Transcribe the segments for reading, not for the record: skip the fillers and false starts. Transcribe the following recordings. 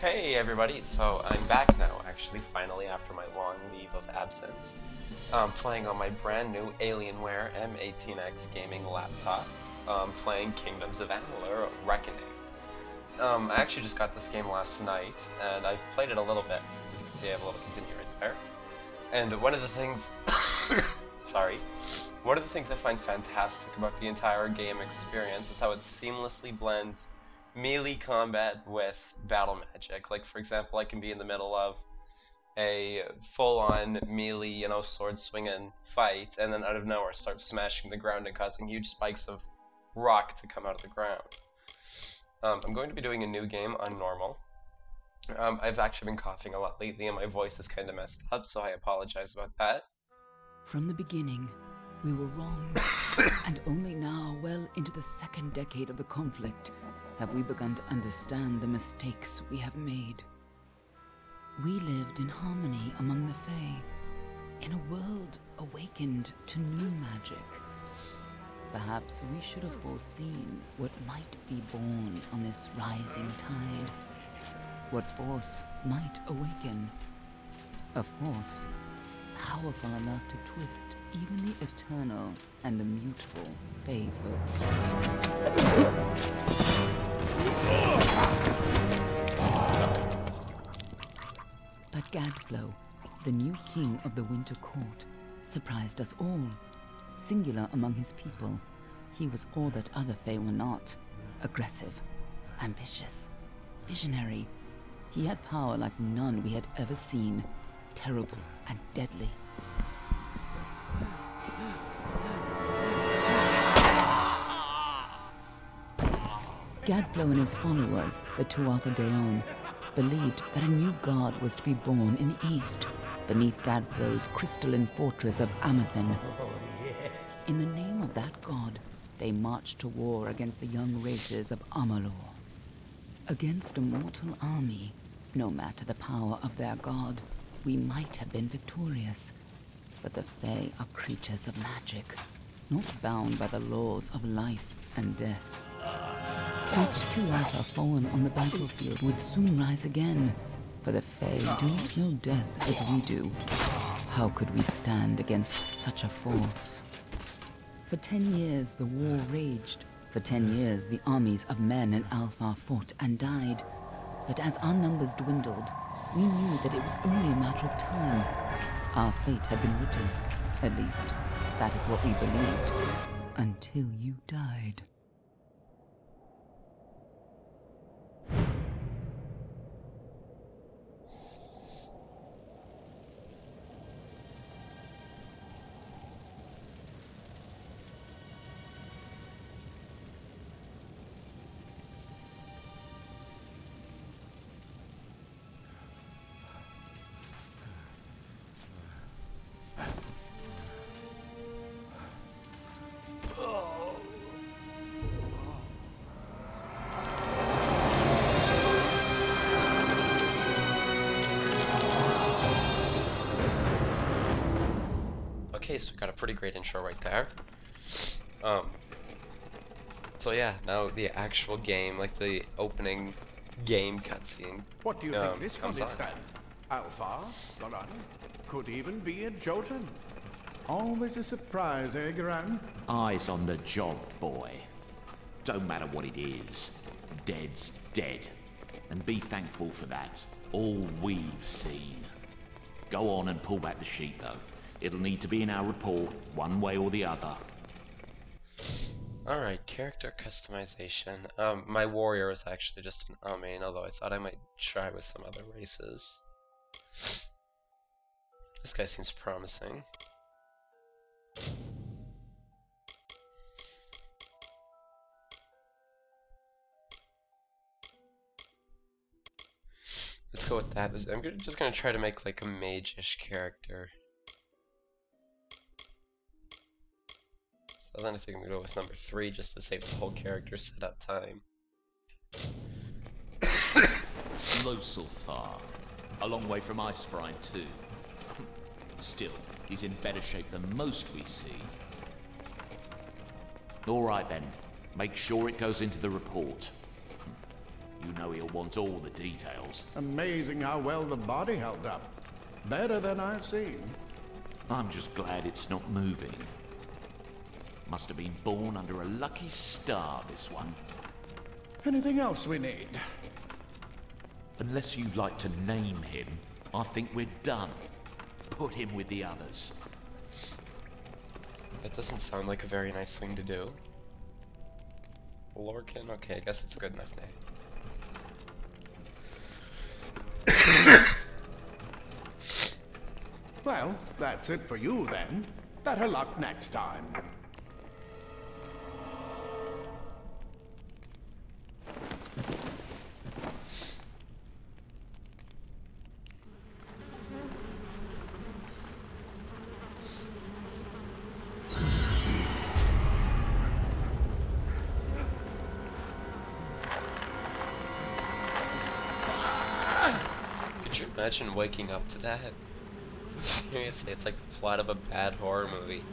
Hey everybody, so I'm back now, actually, finally, after my long leave of absence. Playing on my brand new Alienware M18X gaming laptop, playing Kingdoms of Amalur Reckoning. I actually just got this game last night, and I've played it a little bit. As you can see, I have a little continue right there. And one of the things... sorry. One of the things I find fantastic about the entire game experience is how it seamlessly blends melee combat with battle magic. Like, for example, I can be in the middle of a full-on melee, sword swinging fight, and then out of nowhere start smashing the ground and causing huge spikes of rock to come out of the ground. I'm going to be doing a new game on normal. I've actually been coughing a lot lately and my voice is kind of messed up, so I apologize about that. From the beginning, we were wrong, and only now, well into the second decade of the conflict, have we begun to understand the mistakes we have made. We lived in harmony among the Fae, in a world awakened to new magic. Perhaps we should have foreseen what might be born on this rising tide. What force might awaken. A force powerful enough to twist even the eternal and immutable Fae folk. But Gadflow, the new king of the Winter Court, surprised us all. Singular among his people, he was all that other Fae were not. Aggressive, ambitious, visionary. He had power like none we had ever seen, terrible and deadly. Gadflow and his followers, the Tuatha Deon, believed that a new god was to be born in the east, beneath Gadflow's crystalline fortress of Amathen. In the name of that god, they marched to war against the young races of Amalur. Against a mortal army, no matter the power of their god, we might have been victorious. But the Fae are creatures of magic, not bound by the laws of life and death. Each Tuatha fallen on the battlefield would soon rise again, for the Fae do not know death as we do. How could we stand against such a force? For 10 years the war raged. For 10 years the armies of Men and Alpha fought and died. But as our numbers dwindled, we knew that it was only a matter of time. Our fate had been written. At least, that is what we believed. Until you died. Okay, so we got a pretty great intro right there. So yeah, now the actual game, like the opening game cutscene, What do you think this one comes is on. then? Alpha, Garan? Could even be a Jotun. Always a surprise, eh, Garan? Eyes on the job, boy. Don't matter what it is. Dead's dead. And be thankful for that. All we've seen. Go on and pull back the sheet, though. It'll need to be in our report, one way or the other. Alright, character customization. My warrior is actually just an Amin, although I thought I might try with some other races. This guy seems promising. Let's go with that. I'm just gonna try to make like a mage-ish character. So then I think I'm gonna go with number 3 just to save the whole character setup time. Losulfar. A long way from Icebrine, too. Still, he's in better shape than most we see. All right then. Make sure it goes into the report. You know he'll want all the details. Amazing how well the body held up. Better than I've seen. I'm just glad it's not moving. Must have been born under a lucky star, this one. Anything else we need? Unless you'd like to name him, I think we're done. Put him with the others. That doesn't sound like a very nice thing to do. Lorcan? Okay, I guess it's a good enough name. Well, that's it for you then. Better luck next time. Could you imagine waking up to that? Seriously, it's like the plot of a bad horror movie.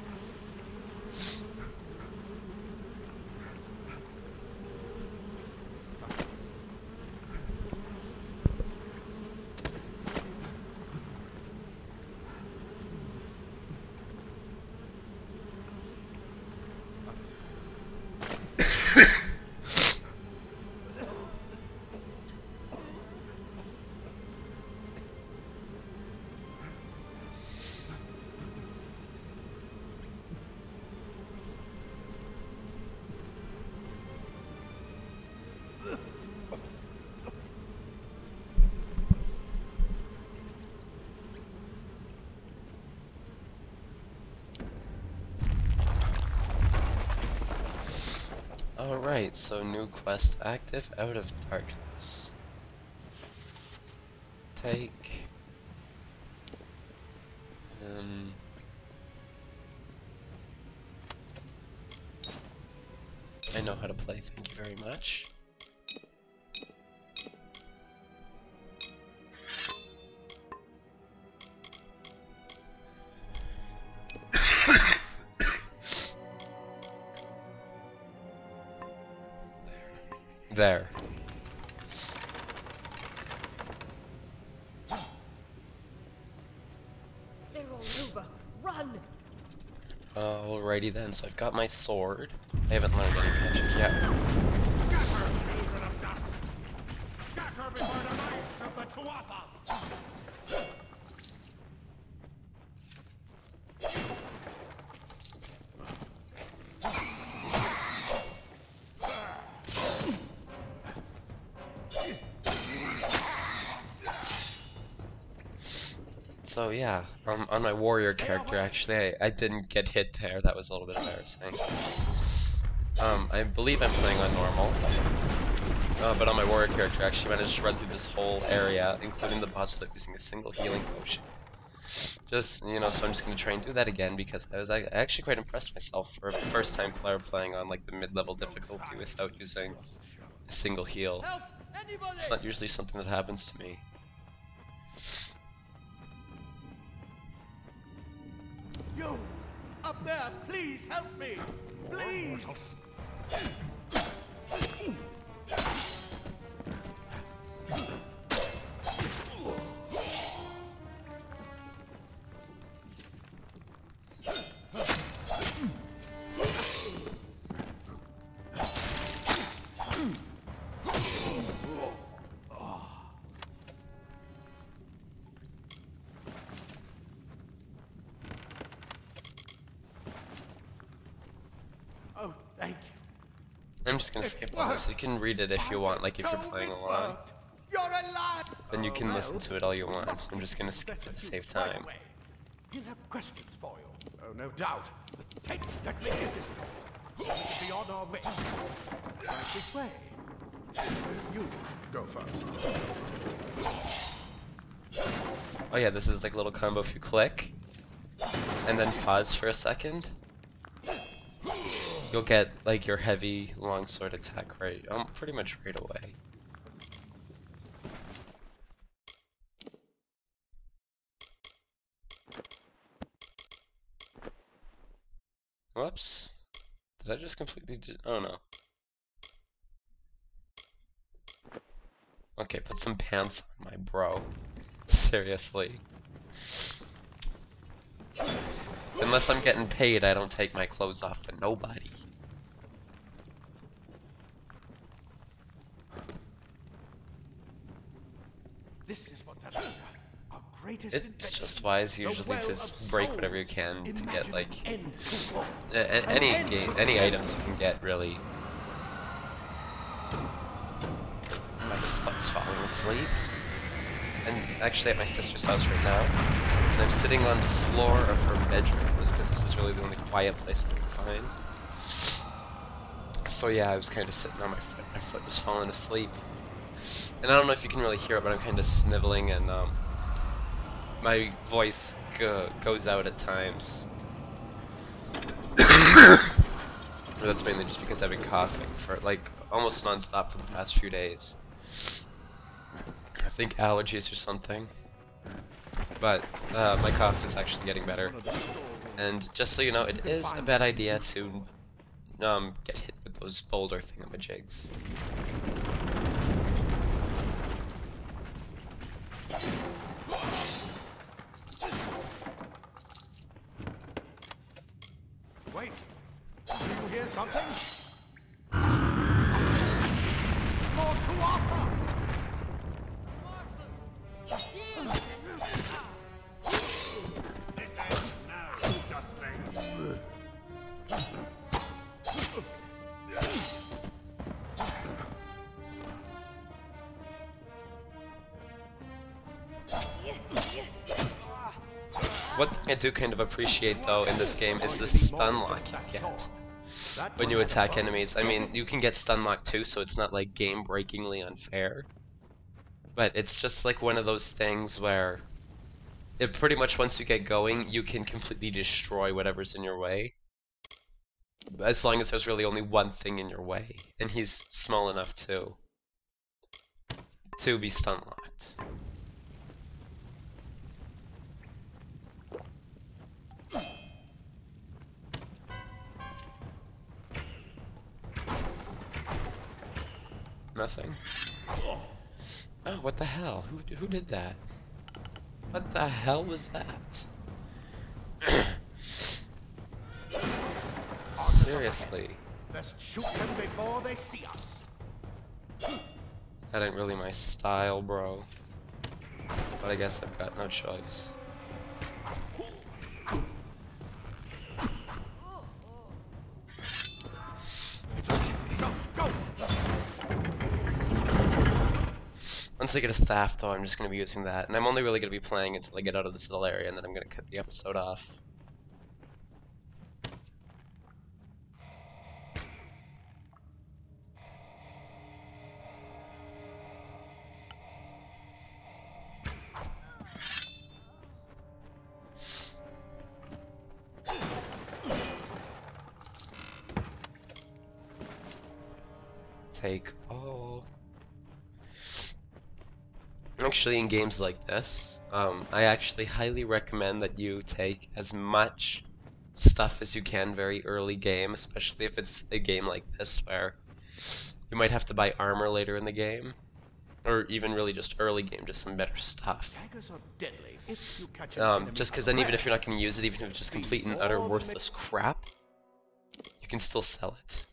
Alright, so new quest active, Out of Darkness. Take... I know how to play, thank you very much. There. They're all over. Run! Alrighty then, so I've got my sword. I haven't learned any magic yet. Scatter, children of dust! Scatter before the knife of the Tuatha! So yeah, on my warrior character, actually, I didn't get hit there. That was a little bit embarrassing. I believe I'm playing on normal. But on my warrior character, I actually managed to run through this whole area, including the boss, without using a single healing potion. Just, you know, so I'm just going to try and do that again, because I was actually quite impressed myself for a first-time player playing on, like, the mid-level difficulty without using a single heal. It's not usually something that happens to me. You! Up there, please help me! Please! Oh, thank you. I'm just gonna skip all this. You can read it if you want, like if you're playing along. You're alive! Then you can listen to it all you want. I'm just gonna skip it to save time. He'll have questions for you. Oh, no doubt. But let me get this be on our way. Right this way. You go first. Oh yeah, this is like a little combo if you click, and then pause for a second. You'll get like your heavy longsword attack right, pretty much right away. Whoops. Did I just completely oh no. Okay, put some pants on my bro. Seriously. Unless I'm getting paid, I don't take my clothes off for nobody. This is what the leader, our greatest It's invention, just wise the usually well to of break whatever you souls, can to get imagine like an end to war. any items you can get really. My foot's falling asleep. And actually at my sister's house right now. And I'm sitting on the floor of her bedroom just because this is really the only quiet place I can find. So yeah, I was kind of sitting on my foot. My foot was falling asleep. And I don't know if you can really hear it, but I'm kind of sniveling and my voice goes out at times. That's mainly just because I've been coughing for like almost non-stop for the past few days. I think allergies or something. But my cough is actually getting better. And just so you know, it is a bad idea to get hit with those boulder thingamajigs. Wait, do you hear something? Lord Tuatha! One thing I do kind of appreciate though in this game is the stun lock you get when you attack enemies. I mean, you can get stun lock too, so it's not like game-breakingly unfair. But it's just like one of those things where it pretty much once you get going, you can completely destroy whatever's in your way. As long as there's really only one thing in your way. And he's small enough to be stun locked. Nothing. Oh, what the hell? Who did that? What the hell was that? Seriously. Best shoot them before they see us. That ain't really my style, bro. But I guess I've got no choice. Okay. Go! Once I get a staff, though, I'm just going to be using that. And I'm only really going to be playing until I get out of this little area, and then I'm going to cut the episode off. Take all. Actually, in games like this, I actually highly recommend that you take as much stuff as you can very early game, especially if it's a game like this where you might have to buy armor later in the game, or even really just early game, just some better stuff. Daggers are deadly if you catch an enemy Just because then even if you're not going to use it, even if it's just Be complete and more utter than worthless crap, you can still sell it.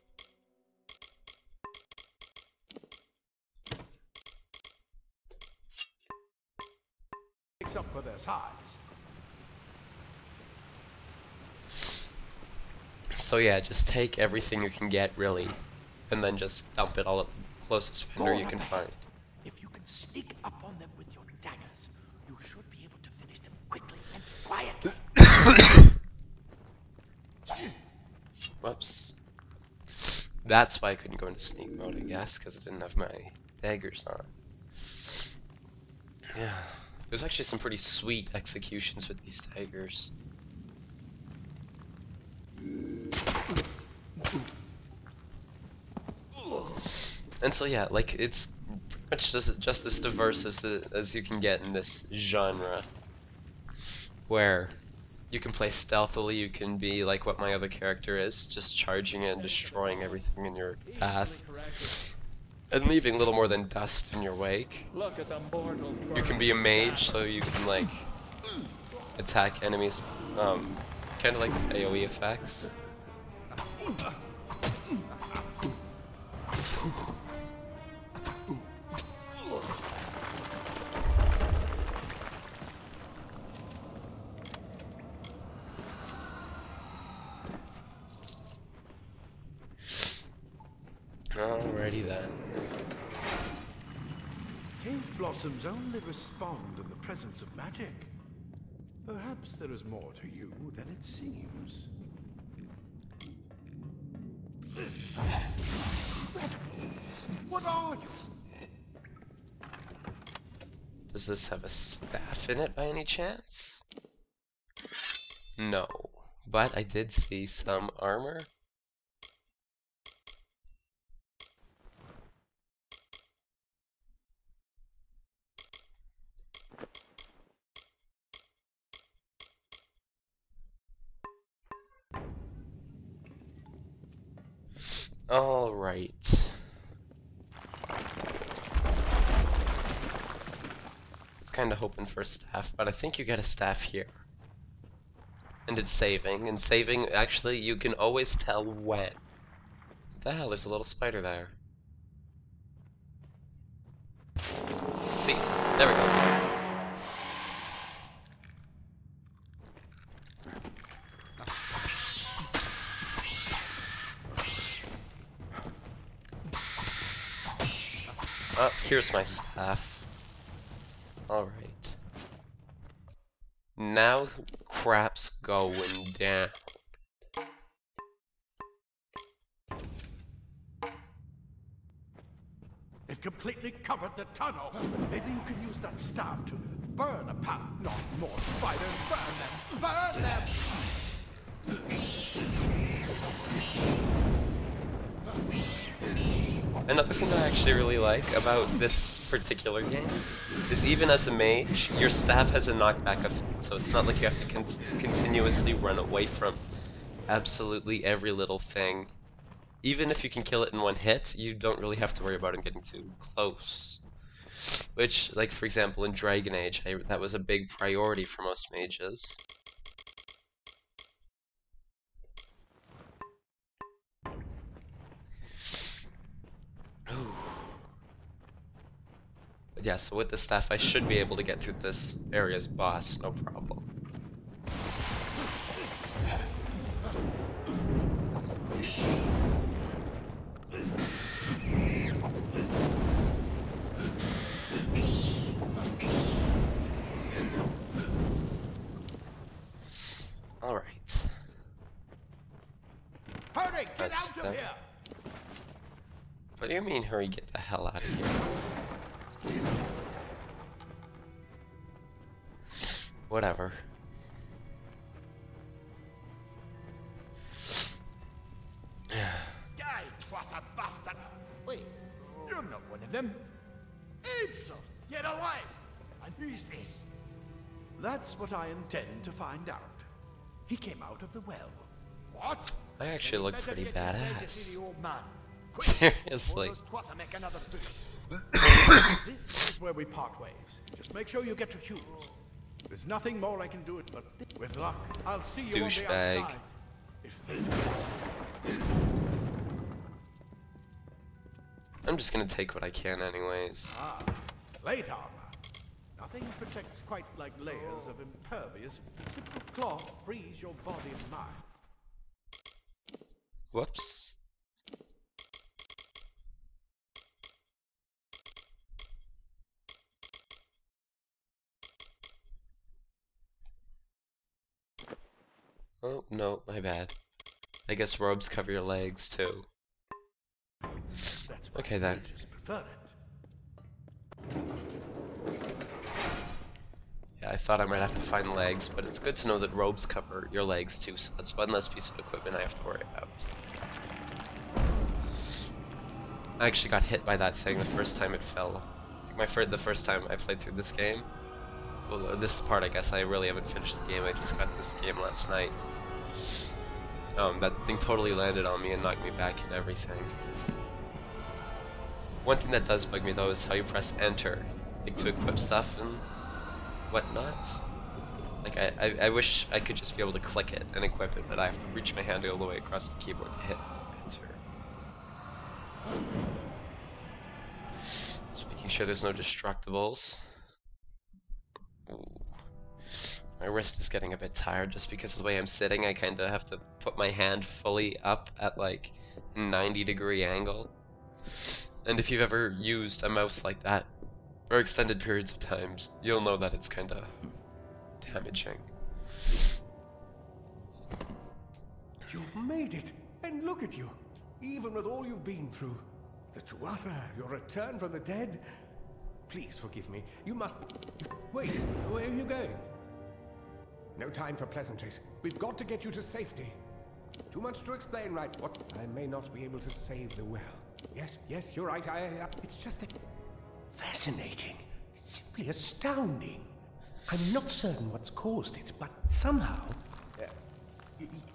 makes up for their size. So yeah, just take everything you can get, really, and then just dump it all at the closest vendor you can find. If you can sneak up on them with your daggers, you should be able to finish them quickly and quietly. Whoops. That's why I couldn't go into sneak mode, I guess, because I didn't have my daggers on. Yeah. There's actually some pretty sweet executions with these daggers. And so yeah, like, it's pretty much just as diverse as you can get in this genre, where you can play stealthily, you can be like what my other character is, just charging and destroying everything in your path. and leaving little more than dust in your wake. Look at the mortal You can be a mage, so you can like attack enemies, kind of like with AoE effects. Alrighty then. Cave blossoms only respond in the presence of magic. Perhaps there is more to you than it seems. What are you? Does this have a staff in it by any chance? No, but I did see some armor. All right. I was kind of hoping for a staff, but I think you get a staff here. And it's saving, and saving, actually, you can always tell when. What the hell, there's a little spider there. See, there we go. Oh, here's my staff. Alright. Now crap's going down. They've completely covered the tunnel. Maybe you can use that staff to burn a path. Not more spiders. Burn them. Burn them. Another thing that I actually really like about this particular game is even as a mage, your staff has a knockback effect, so it's not like you have to continuously run away from absolutely every little thing. Even if you can kill it in one hit, you don't really have to worry about it getting too close. Which, like for example in Dragon Age, that was a big priority for most mages. But yeah, so with the staff I should be able to get through this area's boss, no problem. Alright. Hurry, get That's out of that. here. What do you mean, hurry, get the hell out of here? Whatever. Die, twas a bastard. Wait, you're not one of them. Ansel, yet alive. And who's this? That's what I intend to find out. He came out of the well. What? I actually look pretty Better get inside to see badass. the old man. Seriously. Or those Twatha make another push. This is where we part ways. Just make sure you get your shoes. There's nothing more I can do, but with luck, I'll see you on the Douchebag. outside. If fate permits it. I'm just gonna take what I can anyways. Ah, plate armor. Nothing protects quite like layers of impervious. Simple cloth frees your body and mind. Whoops. Oh, no, my bad. I guess robes cover your legs, too. That's why Okay, then. mages prefer it. Yeah, I thought I might have to find legs, but it's good to know that robes cover your legs, too, so that's one less piece of equipment I have to worry about. I actually got hit by that thing the first time it fell. Like the first time I played through this game. Well, this part, I guess, I really haven't finished the game, I just got this game last night. That thing totally landed on me and knocked me back and everything. One thing that does bug me though is how you press enter, like to equip stuff and whatnot. Like I wish I could just be able to click it and equip it, but I have to reach my hand all the way across the keyboard to hit enter. Just making sure there's no destructibles. Ooh. My wrist is getting a bit tired just because of the way I'm sitting. I kind of have to put my hand fully up at like 90-degree angle. And if you've ever used a mouse like that for extended periods of times, you'll know that it's kind of damaging. You've made it, and look at you. Even with all you've been through. The Tuatha, your return from the dead. Please forgive me. You must... Wait, where are you going? No time for pleasantries. We've got to get you to safety. Too much to explain, right? What? I may not be able to save the well. Yes, you're right. It's just that... fascinating. Simply astounding. I'm not certain what's caused it, but somehow...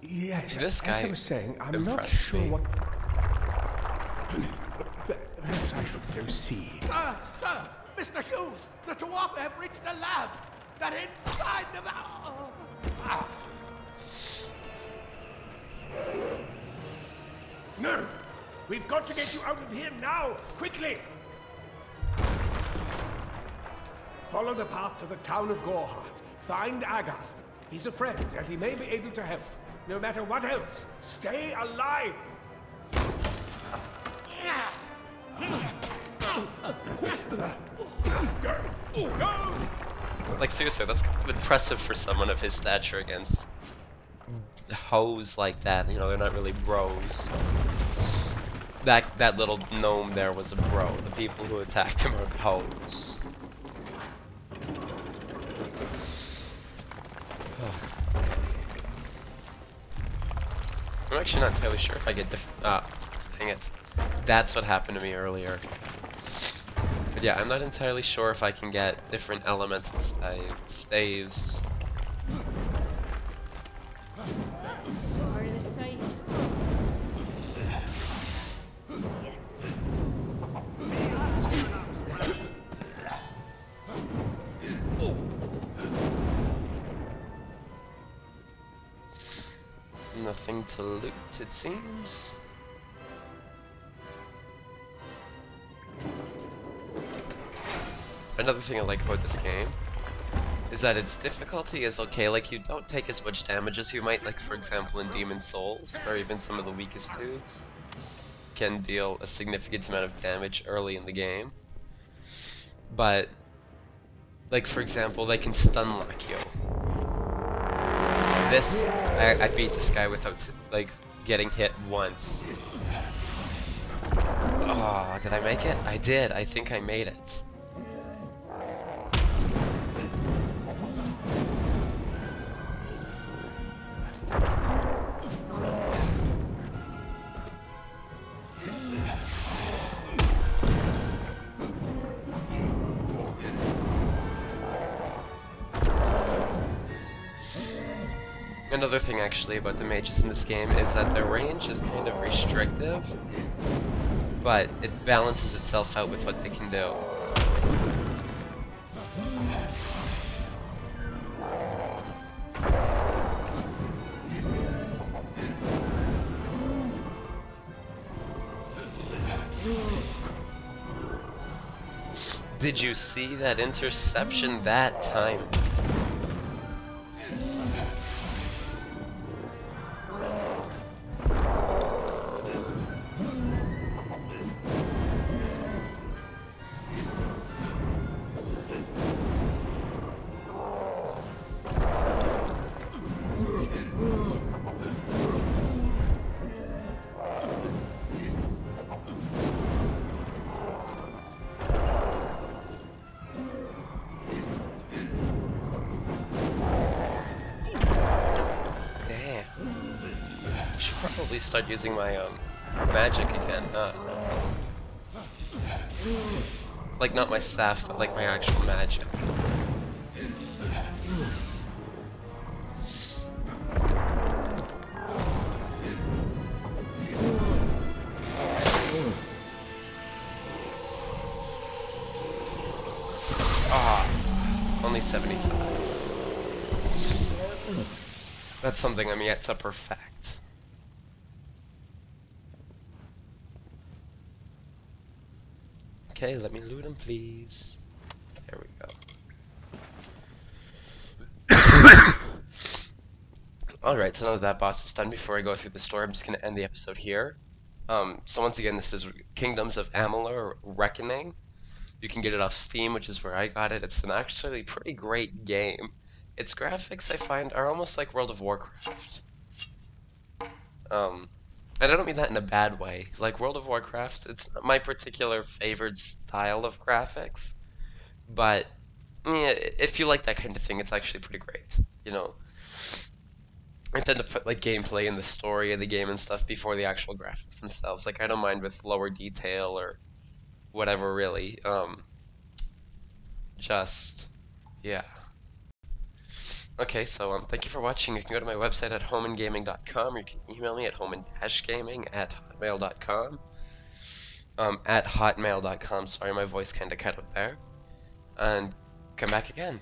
yes, this guy as I was saying, I'm not impressed sure me. what... Perhaps I should go see. Sir! Mr. Hughes! The Tuatha have reached the lab! That inside the... No! We've got to get you out of here now! Quickly! Follow the path to the town of Gorhart. Find Agath. He's a friend, and he may be able to help. No matter what else, stay alive! Go! Like seriously, that's kind of impressive for someone of his stature against hoes like that. You know, they're not really bros. That little gnome there was a bro. The people who attacked him are hoes. Okay. I'm actually not entirely sure if I get different. Dang it. That's what happened to me earlier. But yeah, I'm not entirely sure if I can get different elemental staves. It's part of the site. Nothing to loot, it seems. Another thing I like about this game is that its difficulty is okay. Like, you don't take as much damage as you might, like for example in Demon Souls, where even some of the weakest dudes can deal a significant amount of damage early in the game. But, like for example, they can stun lock you. This, I beat this guy without like getting hit once. Oh, did I make it? I did. I think I made it. Another thing actually about the mages in this game is that their range is kind of restrictive, but it balances itself out with what they can do. Did you see that interception that time? Should probably start using my magic again, huh? Like not my staff, but like my actual magic. only 75. That's something I'm yet to perfect. Okay, let me loot him, please. There we go. Alright, so now that boss is done, before I go through the story, I'm just going to end the episode here. So once again, this is Kingdoms of Amalur Reckoning. You can get it off Steam, which is where I got it. It's an actually pretty great game. Its graphics, I find, are almost like World of Warcraft. And I don't mean that in a bad way. Like World of Warcraft, it's my particular favored style of graphics. But yeah, if you like that kind of thing, it's actually pretty great. You know, I tend to put like gameplay in the story of the game and stuff before the actual graphics themselves. Like I don't mind with lower detail or whatever, really. Yeah. Okay, so thank you for watching. You can go to my website at homangaming.com, or you can email me at homan-gaming@hotmail.com. At hotmail.com. Sorry, my voice kind of cut out there. And come back again.